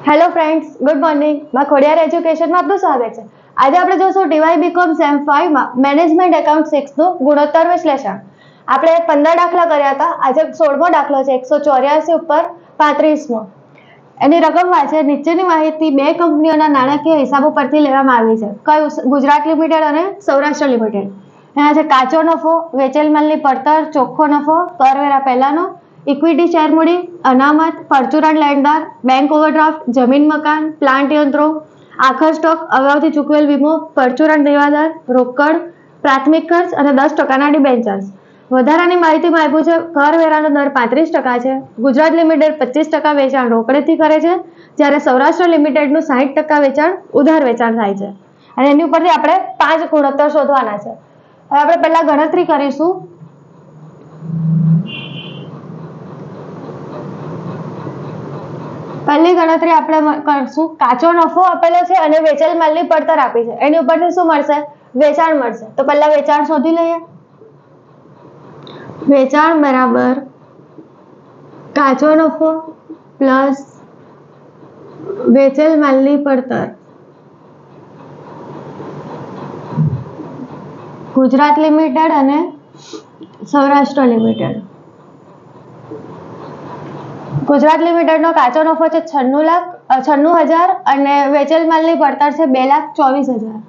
Hello friends, good morning. માં ખોડિયાર એજ્યુકેશનમાં આપનું સ્વાગત છે. આજે આપણે જોશું ટીવાય બીકોમ સેમ 5 માં મેનેજમેન્ટ એકાઉન્ટ 6 નું ગુણોત્તર વિશ્લેષણ. આપણે 15 દાખલા કર્યા હતા. આજે 16મો દાખલો છે, 184 ઉપર 35મો. એની રકમ વાંચે નીચેની માહિતી બે કંપનીઓના નાણાકીય હિસાબો પરથી લેવામાં આવી છે. કયું? ગુજરાત લિમિટેડ અને સૌરાષ્ટ્ર લિમિટેડ. એના છે કાચો નફો, વેચેલ માલની પડતર, ચોખ્ખો નફો, કરવેરા પહેલાનો, ઇક્વિટી શેર મૂડી, અનામત, પરચુરણ લેણદાર, બેંક ઓવરડ્રાફ્ટ, જમીન મકાન, પ્લાન્ટ યંત્રો, આખર સ્ટોક, અગાઉથી ચૂકવેલ વીમો, પરચુરણ દેવાદાર, રોકડ, પ્રાથમિક ખર્ચ અને 10%ના ડિબેન્ચર્સ. વધારાની માહિતીમાં આપ્યું છે કરવેરાનો દર 35% છે. ગુજરાત લિમિટેડ 25% વેચાણ રોકડેથી કરે છે, જ્યારે સૌરાષ્ટ્ર લિમિટેડનું 60% વેચાણ ઉધાર વેચાણ થાય છે. અને એની ઉપરથી આપણે 5 ગુણોત્તર શોધવાના છે. હવે આપણે પહેલા ગણતરી કરીશું. પહેલી ગણતરી આપણે કરશું. કાચો નફો આપેલો છે અને વેચેલ માલની પડતર આપી છે. એની ઉપરથી શું મળશે? વેચાણ મળશે. તો પહેલા વેચાણ શોધી લઈએ. વેચાણ બરાબર કાચો નફો પ્લસ વેચેલ માલની પડતર. ગુજરાત લિમિટેડ અને સૌરાષ્ટ્ર લિમિટેડ. ગુજરાત લિમિટેડનો કાચો નફો છે 96,000 અને વેચેલ માલની પડતર છે 2,24,000.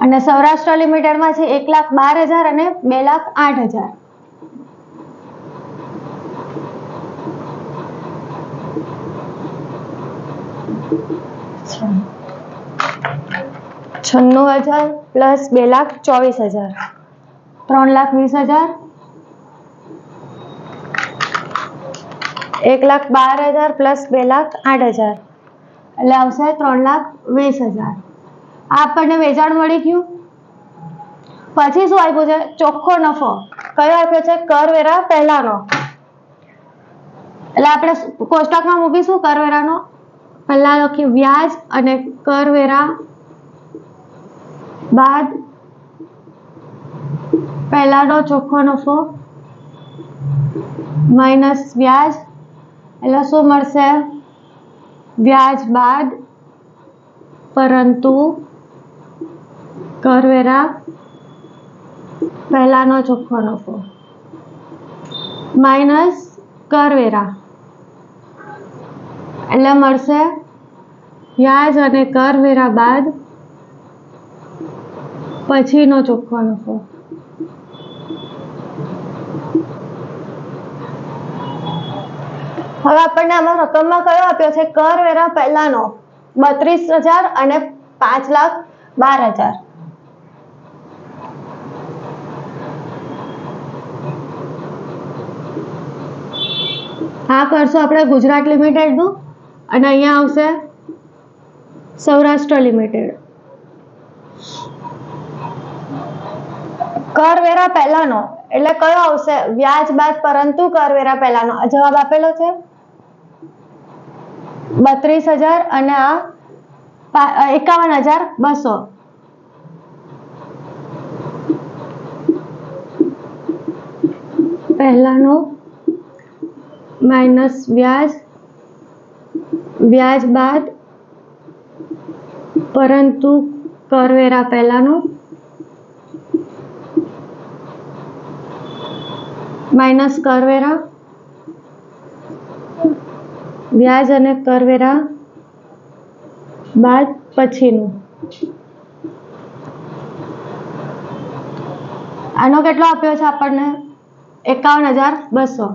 અને સૌરાષ્ટ્ર લિમિટેડમાં છે 1,12,000 અને 2,08,000. $96,000 પ્લસ 2,24,000 3,20,000. 1,12,000 પ્લસ 2,08,000 એટલે આવશે 3,20,000. આ આપણને વેચાણ મળી ગયું. પછી શું આપ્યું છે? ચોખ્ખો નફો. કયો આપ્યો છે? કરવેરા પહેલાનો. એટલે આપણે કોષ્ટકમાં મૂકીશું કરવેરાનો. પહેલા લખીએ વ્યાજ અને કરવેરા બાદ પહેલાનો ચોખ્ખો નફો માઇનસ વ્યાજ. એટલે શું મળશે? વ્યાજ બાદ પરંતુ કરવેરા પહેલાનો ચોખ્ખો નફો માઇનસ કરવેરા એટલે મળશે વ્યાજ અને કરવેરા બાદ પછીનો ચોખ્ખો નફો. હવે આપણને આમાં રકમમાં કયો આપ્યો છે? કરવેરા પહેલાનો 32,000 અને 5,12,000. આ કરશું આપણે ગુજરાત લિમિટેડનું અને અહીંયા આવશે સૌરાષ્ટ્ર લિમિટેડ. કરવેરા પહેલાનો એટલે કયો આવશે? વ્યાજ બાદ પરંતુ કરવેરા પહેલાનો. જવાબ આપેલો છે 32,000 અને આ 51,200. પહેલાનો માઇનસ વ્યાજ, વ્યાજ બાદ પરંતુ કરવેરા પહેલાનો માઇનસ કરવેરા, વ્યાજ અને કરવેરા બાદ પછીનું. આનો કેટલો આપ્યો છે આપણને? 51,200.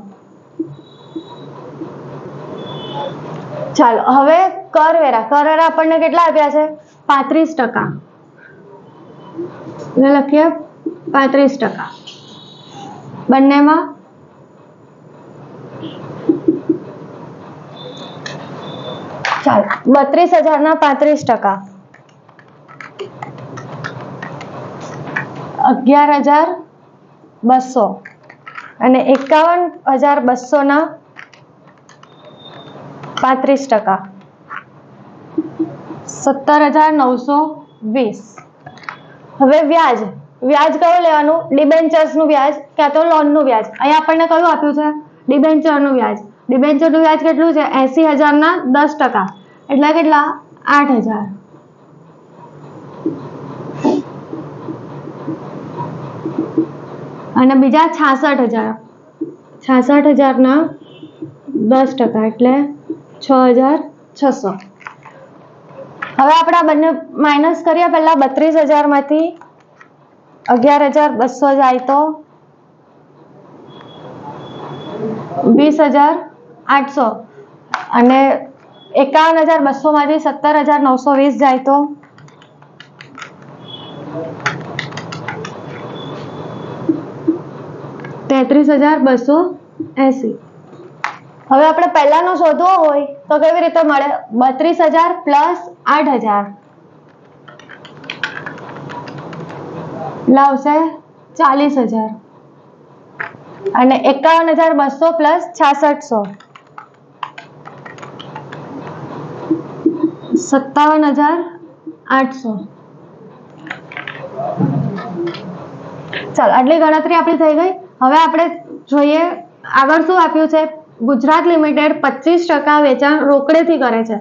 ચાલો હવે કરવેરા આપણને કેટલા આપ્યા છે? 35%. લખીએ 35%. બંનેમાં ચાલો 32,000 ના 35%. 11,200 અને 51,200 ના 35%. 17,920. હવે વ્યાજ વ્યાજ કયું લેવાનું? ડિબેન્ચર્સનું વ્યાજ કાં તો લોનનું વ્યાજ. અહીંયા આપણને કયું આપ્યું છે? ડિબેન્ચરનું વ્યાજ. ડિબેન્ચરનું વ્યાજ કેટલું છે? 80,000 ના 10%. એટલે કેટલા? 8,000. અને બીજા 66,000. 66,000 ના 10% એટલે 6,600. હવે આપણે આ બંને માઇનસ કરીએ. પહેલા 32,000 માંથી 11,200 જાય તો 20,800 અને 51,200 માંથી 17,920 જાય તો 33,280. હવે આપણે પહેલાનો શોધવો હોય તો કેવી રીતે મળે? 32,000 પ્લસ 8,000 લાવશે 40,000 અને 51,200 પ્લસ 6600 57,800. ચાલો આટલી ગણતરી આપણી થઈ ગઈ. હવે આપણે જોઈએ આગળ શું આપ્યું છે. ગુજરાત લિમિટેડ 25% વેચાણ રોકડેથી કરે છે,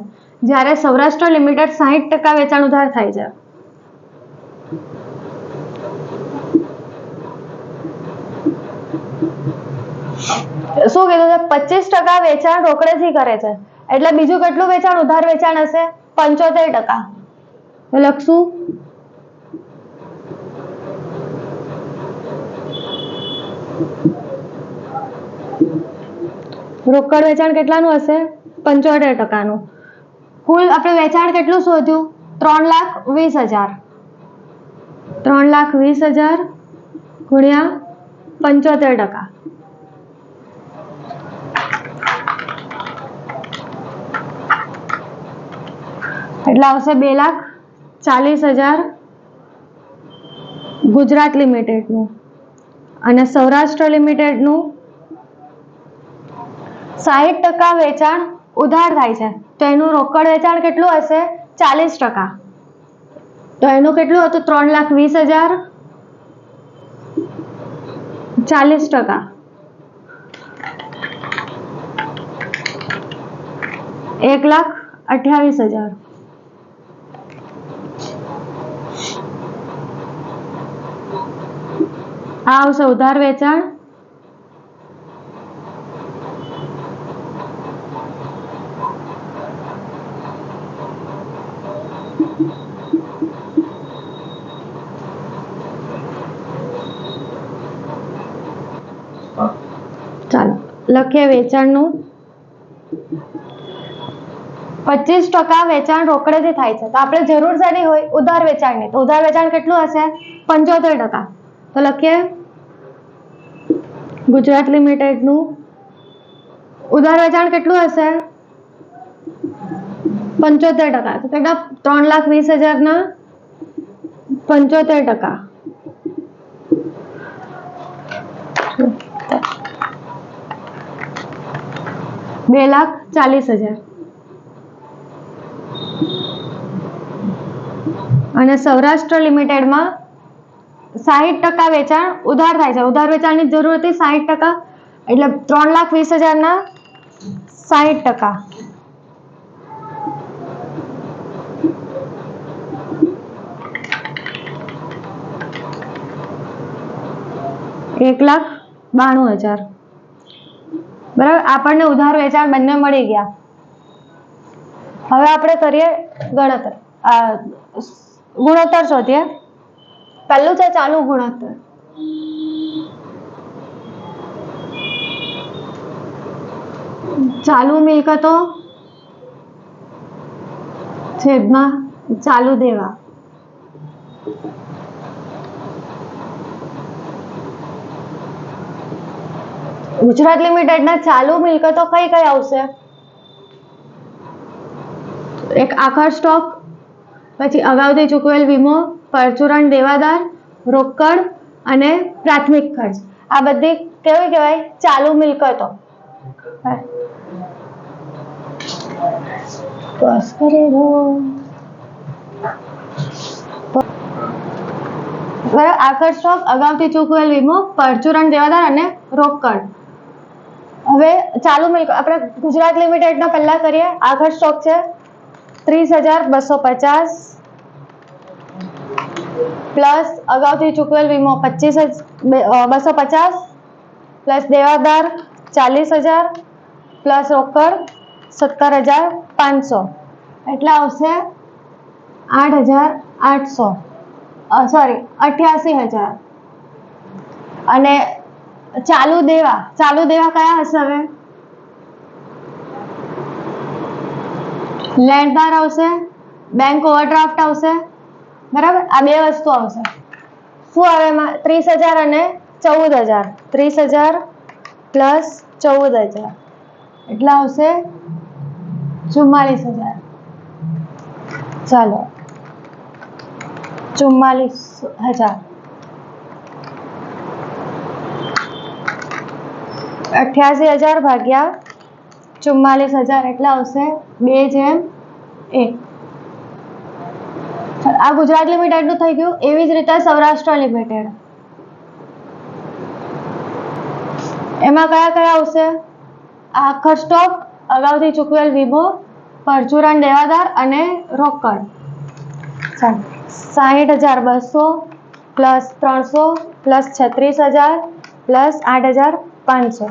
જ્યારે સૌરાષ્ટ્ર લિમિટેડ 60% વેચાણ ઉધાર થાય છે. શું કીધું છે? 25% વેચાણ રોકડેથી કરે છે, એટલે બીજું કેટલું વેચાણ ઉધાર વેચાણ હશે? 75%. તો લખશું રોકડ વેચાણ કેટલાનું હશે? 75%. કુલ આપણે વેચાણ કેટલું શોધ્યું? 3,20,000. 3,20,000 ગુણ્યા 75%. એટલે આવશે 2,40,000 ગુજરાત લિમિટેડનું અને સૌરાષ્ટ્ર લિમિટેડનું 60% વેચાણ ઉધાર થાય છે, તો એનું રોકડ વેચાણ કેટલું હશે? 40%. તો એનું કેટલું હતું? 3,20,000 40%. 1,28,000. આ આવશે ઉધાર વેચાણ. ચાલો લખીએ વેચાણનું. 25% વેચાણ રોકડેથી થાય છે, તો આપણે જરૂર શેની હોય? ઉધાર વેચાણની. તો ઉધાર વેચાણ કેટલું હશે? 75%. તો લખીએ ગુજરાત લિમિટેડનું ઉધાર વેચાણ કેટલું હશે? 75%. તો કેટલા? 3,20,000 ના 75%. 2,40,000. અને સૌરાષ્ટ્ર લિમિટેડમાં 60% વેચાણ ઉધાર થાય છે. ઉધાર વેચાણની જરૂર હતી 60%, એટલે 3,20,000 ના 60%. 1,92,000. બરાબર. આપણને ઉધાર વેચાણ બંને મળી ગયા. હવે આપણે કરીએ ગણતર, ગુણોત્તર શોધીએ. પહેલું છે ચાલુ ગુણોત્તર. ચાલુ મિલકતો છેદમાં ચાલુ દેવા. ગુજરાત લિમિટેડના ચાલુ મિલકતો કઈ કઈ આવશે? એક આખર સ્ટોક, પછી અગાઉથી ચૂકવેલ વીમો, પરચુરણ દેવાદાર, રોકડ અને પ્રાથમિક ખર્ચ. આ બધી કેવી કહેવાય? ચાલુ મિલકતો. બસ કરી દો. બરાબર. આખર સ્ટોક, અગાઉથી ચૂકવેલ વીમો, પરચુરણ દેવાદાર અને રોકડ. હવે ચાલુ મિલકત આપણે ગુજરાત લિમિટેડનો પહેલા કરીએ. આખર સ્ટોક છે 30,250 પ્લસ અગાઉથી ચૂકવેલ વીમો 25,250 પ્લસ દેવાદાર 40,000 પ્લસ રોકડ 17,500 એટલે આવશે 8,800 સોરી 88,000. અને ચાલુ દેવા કયા હશે? હવે લેણદાર આવશે, બેંક ઓવરડ્રાફ્ટ આવશે, બરાબર. આ બે વસ્તુ આવશે. શું આવે એમાં? 30,000 અને 14,000. 30,000 પ્લસ 14,000 એટલે આવશે 44,000. ચાલો 44,000 88,000 ભાગ્યા 44,000 એટલે આવશે 2:1. આ ગુજરાત લિમિટેડનું થઈ ગયું. એવી જ રીતે સૌરાષ્ટ્ર લિમિટેડ, એમાં કયા કયા આવશે? આખર સ્ટોક, અગાઉથી ચૂકવેલ વીમો, પરચુરણ દેવાદાર અને રોકડ. 60,200 પ્લસ 300 પ્લસ 36,000 પ્લસ 8,500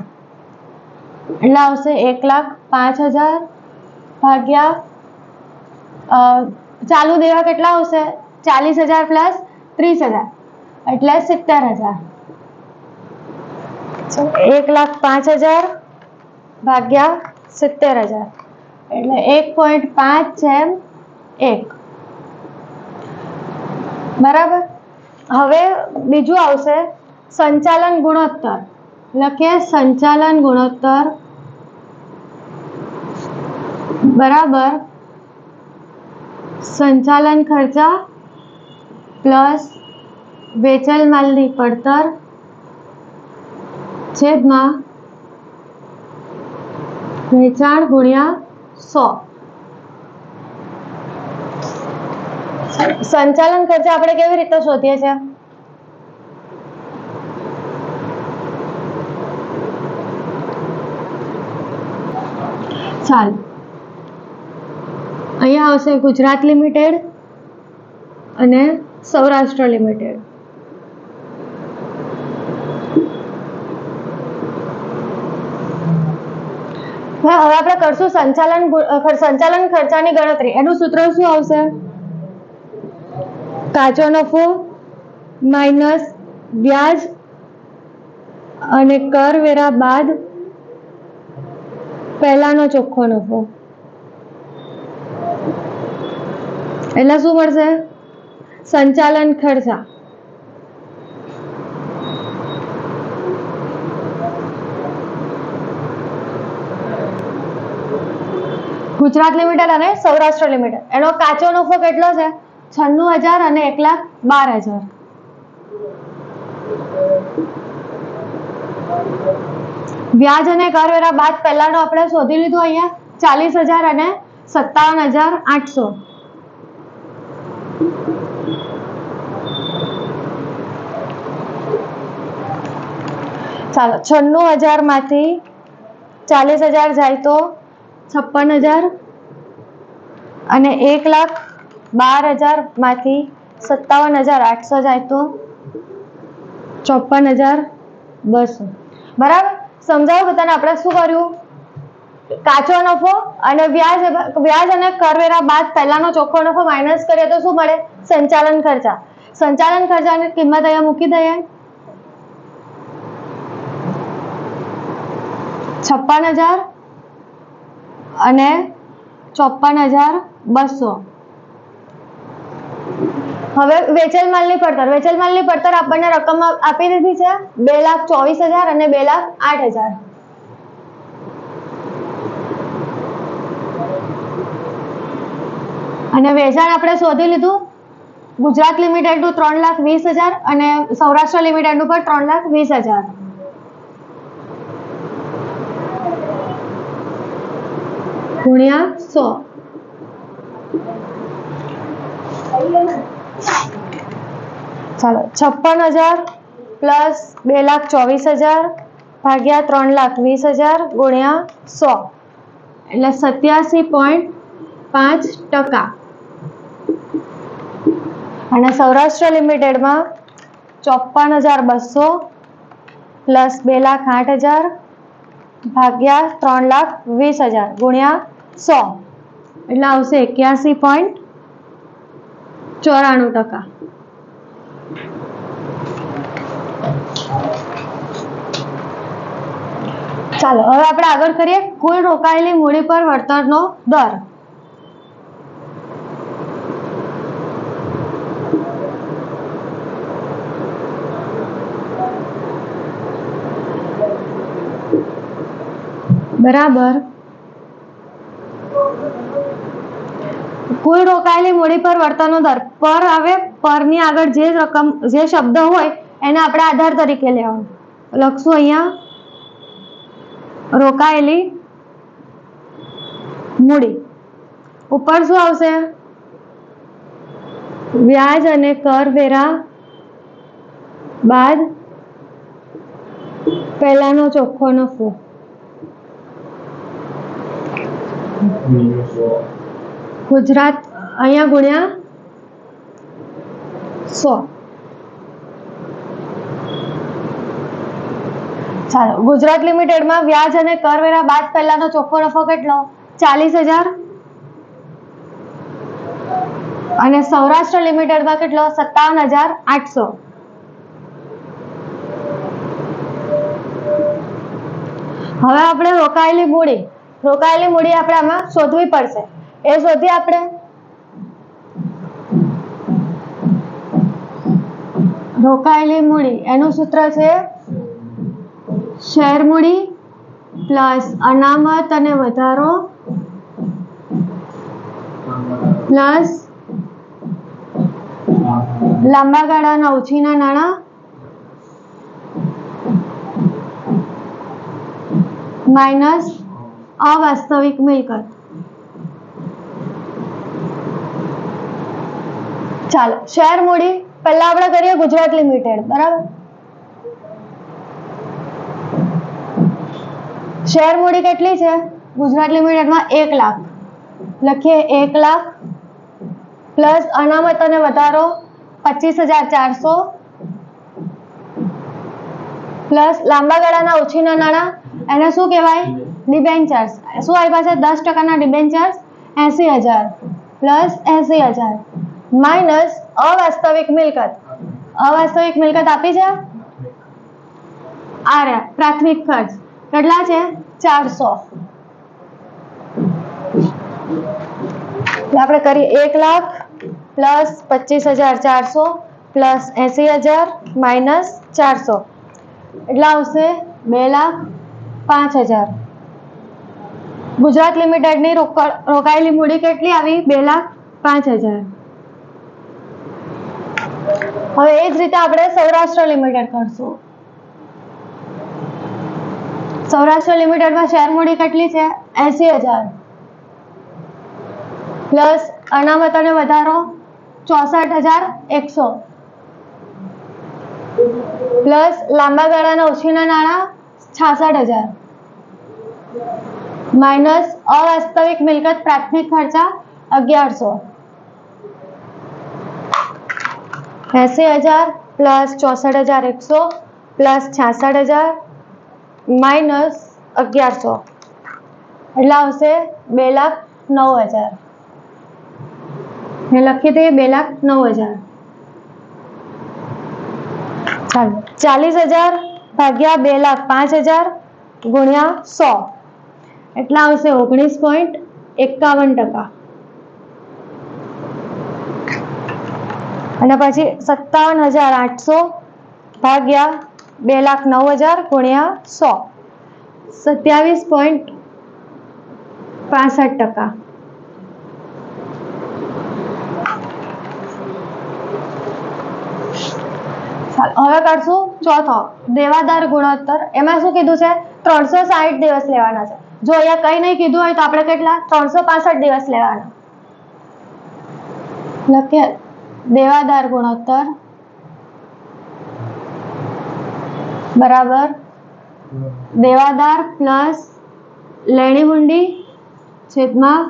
એટલે આવશે 1,05,000 ભાગ્યા ચાલુ દેવા કેટલા આવશે? 40,000 પ્લસ 30,000 એટલે 70,000. 1,05,000 ભાગ્યા 70,000 એટલે 1.5/1. બરાબર. હવે બીજું આવશે સંચાલન ગુણોત્તર. લખીએ સંચાલન ગુણોત્તર બરાબર સંચાલન ખર્ચા પ્લસ વેચેલ માલની પડતર છેદમાં વેચાણ ગુણ્યા 100. સંચાલન ખર્ચા આપણે કેવી રીતે શોધીએ છીએ? ચાલો અહીંયા આવશે ગુજરાત લિમિટેડ અને સૌરાષ્ટ્ર લિમિટેડ. હવે આપણે કરશું સંચાલન ખર્ચાની ગણતરી. એનું સૂત્ર શું આવશે? કાચો નફો માઇનસ વ્યાજ અને કરવેરા બાદ પહેલાનો ચોખ્ખો નફો એટલે શું મળશે? સંચાલન ખર્ચા ગુજરાત લિમિટેડ અને સૌરાષ્ટ્ર લિમિટેડ. એનો કાચો નફો કેટલો છે? 96,000 અને 1,12,000. વ્યાજ અને કરવેરા બાદ પહેલાનો આપણે શોધી લીધું અહીંયા 40,000 અને 57,800. ચાલો 96,000 માંથી 40,000 જાય તો 56,000 અને 1,12,000 માંથી 57,800 જાય તો 54,200. બરાબર. સમજાયું બધાને? આપણે શું કર્યું? કાચો નફો અને વ્યાજ અને કરવેરા બાદ પહેલાનો ચોખ્ખો નફો માઇનસ કરીએ તો શું મળે? સંચાલન ખર્ચા. સંચાલન ખર્ચાની કિંમત અહીંયા મૂકી દઈએ 56,000 અને 54,200. હવે વેચેલ માલની પડતર આપણને રકમ આપી દીધી છે 2,24,000 અને 2,08,000. અને વેચાણ આપણે શોધી લીધું. ગુજરાત લિમિટેડનું 3,20,000 અને સૌરાષ્ટ્ર લિમિટેડનું પણ 3,20,000. ગુણ્યા 100. ચાલો 56,000 પ્લસ 2,24,000 ભાગ્યા 3,20,000 ગુણ્યા 100 એટલે 87.5%. અને સૌરાષ્ટ્ર લિમિટેડમાં 54,200 પ્લસ 2,08,000 ભાગ્યા 3,20,000 ગુણ્યા 100 એટલે આવશે 81.94%. ચાલો હવે આપણે આગળ કરીએ કુલ રોકાયેલી મૂડી પર વળતરનો દર. બરાબર કુલ રોકાયેલી મૂડી પર વળતરનો દર. પર આવે, પરની આગળ જે રકમ જે શબ્દ હોય એને આપણે આધાર તરીકે લેવાનું. લખશું અહીંયા રોકાયેલી મૂડી. ઉપર શું આવશે? વ્યાજ અને કરવેરા બાદ પહેલાનો ચોખ્ખો નફો. ગુજરાત અહીંયા ગુણ્યા 100. ચાલો ગુજરાત લિમિટેડમાં વ્યાજ અને કરવેરા બાદ પહેલાનો ચોખ્ખો નફો કેટલો? 40,000. અને સૌરાષ્ટ્ર લિમિટેડમાં કેટલો? 57,800. હવે આપણે રોકાયેલી મૂડી આપણે આમાં શોધવી પડશે. એ શોધી આપણે રોકાયેલી મૂડી એનું સૂત્ર છે શેર મૂડી પ્લસ અનામત અને વધારો પ્લસ લાંબા ગાળાના ઉછીના નાણાં માઇનસ અવાસ્તવિક મિલકત. ચાલો શેર મૂડી પહેલા આપણે કરીએ ગુજરાત લિમિટેડ. બરાબર, શેર મૂડી કેટલી છે ગુજરાત લિમિટેડમાં? 1 લાખ. લખીએ 1 લાખ પ્લસ અનામત અને વધારો 25,400 પ્લસ લાંબા ગાળાના ઉછીના નાણાં એને શું કહેવાય? ડિબેન્ચર્સ. શું આપ્યા છે? 10%ના ડિબેન્ચર્સ 80,000 પ્લસ 80,000 માઇનસ અવાસ્તવિક મિલકત. અવાસ્તવિક મિલકત આપી છે આ રહ્યા પ્રાથમિક ખર્ચ કેટલા છે? 400. આપણે કરીએ 1 લાખ પ્લસ 25,400 પ્લસ 80,000 માઇનસ 400 એટલે આવશે 2,05,000. ગુજરાત લિમિટેડની રોકાયેલી મૂડી કેટલી આવી? 2,05,000. હવે એ જ રીતે આપણે સૌરાષ્ટ્ર લિમિટેડ કરશું. સૌરાષ્ટ્ર લિમિટેડમાં શેર મૂડી કેટલી છે? 80,000 પ્લસ અનામત અને વધારો 64,100 પ્લસ લાંબા ગાળાના ઉછીના નાણાં 66,000 માઇનસ અવાસ્તવિક મિલકત પ્રાથમિક ખર્ચા 1,100. 80,000 પ્લસ 64,100 પ્લસ 66,000 માઇનસ 1,100 એટલે આવશે 2,09,000. લખી દઈએ 2,09,000. ચાલો 40,000 ભાગ્યા 2,05,000 ગુણ્યા 100 એટલે આવશે 19.51%. અને પછી 57,800 ભાગ્યા 2,09,000 ગુણ્યા 100 27.65%. હવે કરશું ચોથો દેવાદાર ગુણોત્તર. એમાં શું કીધું છે? 360 દિવસ લેવાના છે. જો અહીંયા કઈ નહીં કીધું હોય તો આપણે કેટલા? 365 દિવસ લેવાના. લખીએ દેવાદાર ગુણોત્તર બરાબર દેવાદાર પ્લસ લેણી હુંડી છેદમાં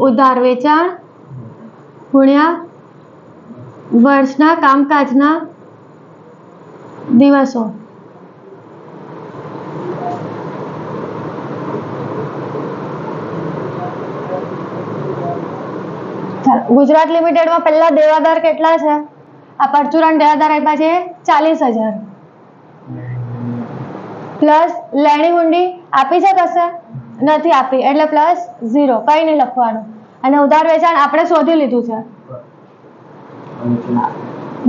ઉધાર વેચાણ ગુણ્યા વર્ષના કામકાજના દિવસો. ગુજરાત લિમિટેડમાં પહેલા દેવાદાર કેટલા છે? આ પરચુરણ દેવાદાર આપ્યા છે 40,000 પ્લસ લેણી હુંડી આપી છે કશે નથી આપી એટલે પ્લસ 0 કઈ નહીં લખવાનું અને ઉધાર વેચાણ આપણે શોધી લીધું છે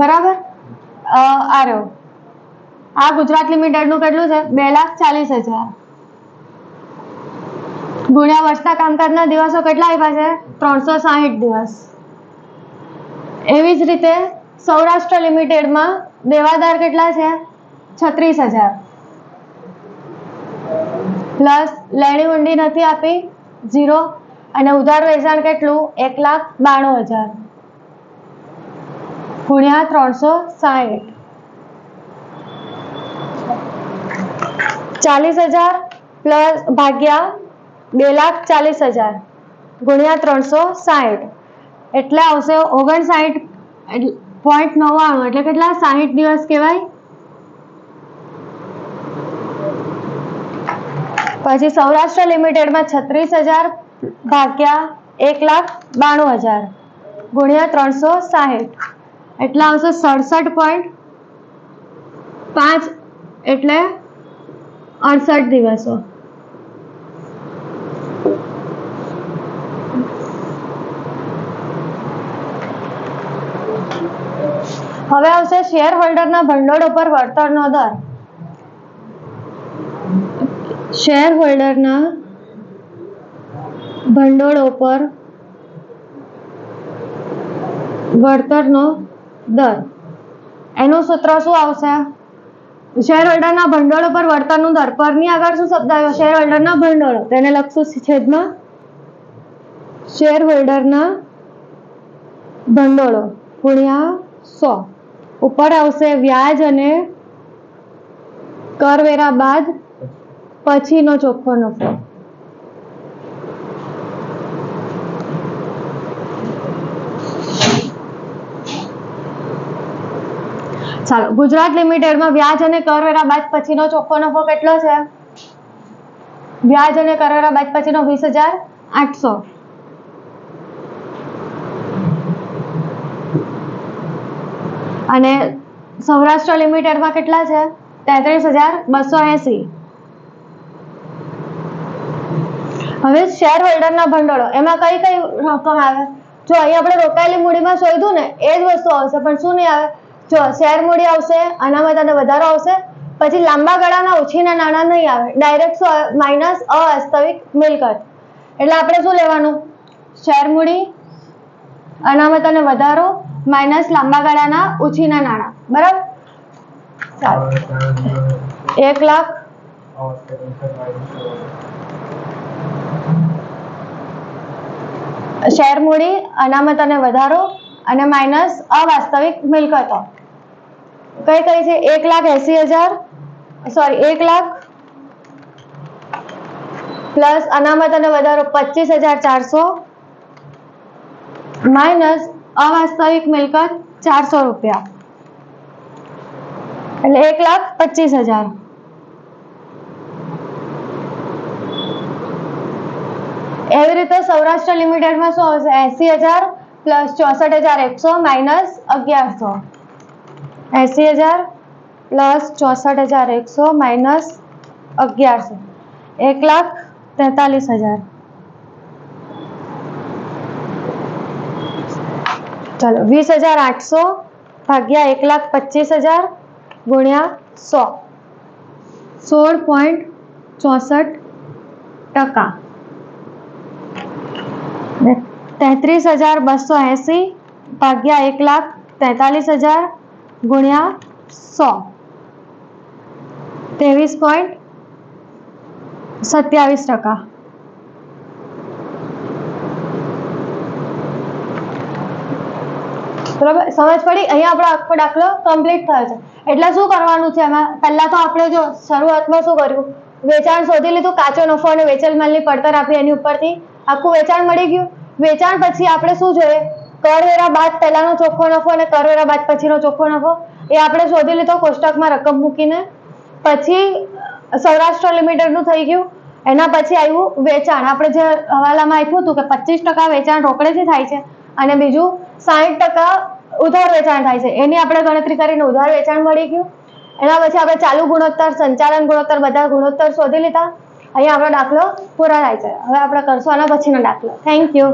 બરાબર. આ રહ્યો આ ગુજરાત લિમિટેડ નું કેટલું છે 2,40,000 ગુણ્યા વર્ષના કામકાજના દિવસો કેટલા આપ્યા છે 360 દિવસ. એવી જ રીતે સૌરાષ્ટ્ર લિમિટેડમાં દેવાદાર કેટલા છે 36,000 પ્લસ લેણી હુંડી નથી આપી 0 અને ઉધાર વેચાણ કેટલું 1,92,000 ગુણ્યા 360 40,000 પ્લસ ભાગ્યા 2,40,000 ગુણ્યા 360 એટલે આવશે 59.99 એટલે કેટલા 60 દિવસ કહેવાય. પછી સૌરાષ્ટ્ર લિમિટેડમાં 36,000 ભાગ્યા 1,92,000 ગુણ્યા 360 એટલે આવશે 67.5 એટલે 68 દિવસો. હવે આવશે શેર હોલ્ડરના ભંડોળ ઉપર વળતરનો દર. શેર હોલ્ડરના ભંડોળ ઉપર વળતરનો દર એનું સૂત્ર શું આવશે? શેર હોલ્ડરના ભંડોળ ઉપર વળતરનો દર પરની આગળ શું શબ્દ આવ્યો? શેર હોલ્ડરના ભંડોળ તેને લખશું છેદમાં શેર હોલ્ડરના ભંડોળો ગુણ્યા 100 ઉપર આવશે વ્યાજ અને કરવેરા બાદ પછીનો ચોખ્ખો નફો. ચાલો ગુજરાત લિમિટેડમાં વ્યાજ અને કરવેરા બાદ પછીનો ચોખ્ખો નફો કેટલો છે? વ્યાજ અને કરવેરા બાદ પછીનો 20,800 અને સૌરાષ્ટ્ર લિમિટેડમાં કેટલા છે 33,280. હવે શેર હોલ્ડરના ભંડોળો એમાં કઈ કઈ રકમ આવે? જો અહીં આપણે રોકાયેલી મૂડીમાં શોધ્યું ને એ જ વસ્તુ આવશે પણ શું નહીં આવે? જો શેર મૂડી આવશે અનામત અને વધારો આવશે પછી લાંબા ગાળાના ઓછીના નાણાં નહીં આવે ડાયરેક્ટ માઇનસ અવાસ્તવિક મિલકત. એટલે આપણે શું લેવાનું? શેર મૂડી અનામત અને વધારો માઇનસ લાંબા ગાળાના ઓછીના નાણાં. બરાબર. 1 લાખ શેર મૂડી અનામત અને વધારો અને માઇનસ અવાસ્તવિક મિલકતો કઈ કઈ છે? 1,80,000 સોરી 1 લાખ પ્લસ અનામત અને વધારો 25,400 માઇનસ અવાસ્તવિક મિલકત 400 રૂપિયા એટલે 1,25,000. એવી રીતે સૌરાષ્ટ્ર લિમિટેડમાં શું આવશે? 80,000 પ્લસ 64,100 માઇનસ 1,100 80,000 પ્લસ 64,100 માઇનસ 1,100 1,43,000. चलो 20,800 भाग्या 1,25,000 गुण્યા 100 16.64% 33,280 ભાગ્યા 1,43,000 ગુણ્યા 100 23.27%. બરાબર સમજ પડી? અહીંયા આપણો આખો દાખલો કમ્પ્લીટ થયો છે. એટલે શું કરવાનું છે એમાં? પહેલા તો આપણે જો શરૂઆતમાં શું કર્યું, વેચાણ શોધી લીધું, કાચો નફો અને વેચેલ માલની પડતર આપી, એની ઉપરથી આખું વેચાણ મળી ગયું. વેચાણ પછી આપણે શું જોઈએ, કરવેરા બાદ પહેલાનો ચોખ્ખો નફો અને કરવેરા બાદ પછીનો ચોખ્ખો નફો એ આપણે શોધી લીધો કોષ્ટકમાં રકમ મૂકીને. પછી સૌરાષ્ટ્ર લિમિટેડનું થઈ ગયું. એના પછી આવ્યું વેચાણ. આપણે જે હવાલામાં આપ્યું હતું કે 25% વેચાણ રોકડેથી થાય છે અને બીજું 60% ઉધાર વેચાણ થાય છે, એની આપણે ગણતરી કરીને ઉધાર વેચાણ મળી ગયું. એના પછી આપણે ચાલુ ગુણોત્તર, સંચાલન ગુણોત્તર, બધા ગુણોત્તર શોધી લીધા. અહીંયા આપણો દાખલો પૂરો થાય છે. હવે આપણે કરશું આના પછીનો દાખલો. Thank you.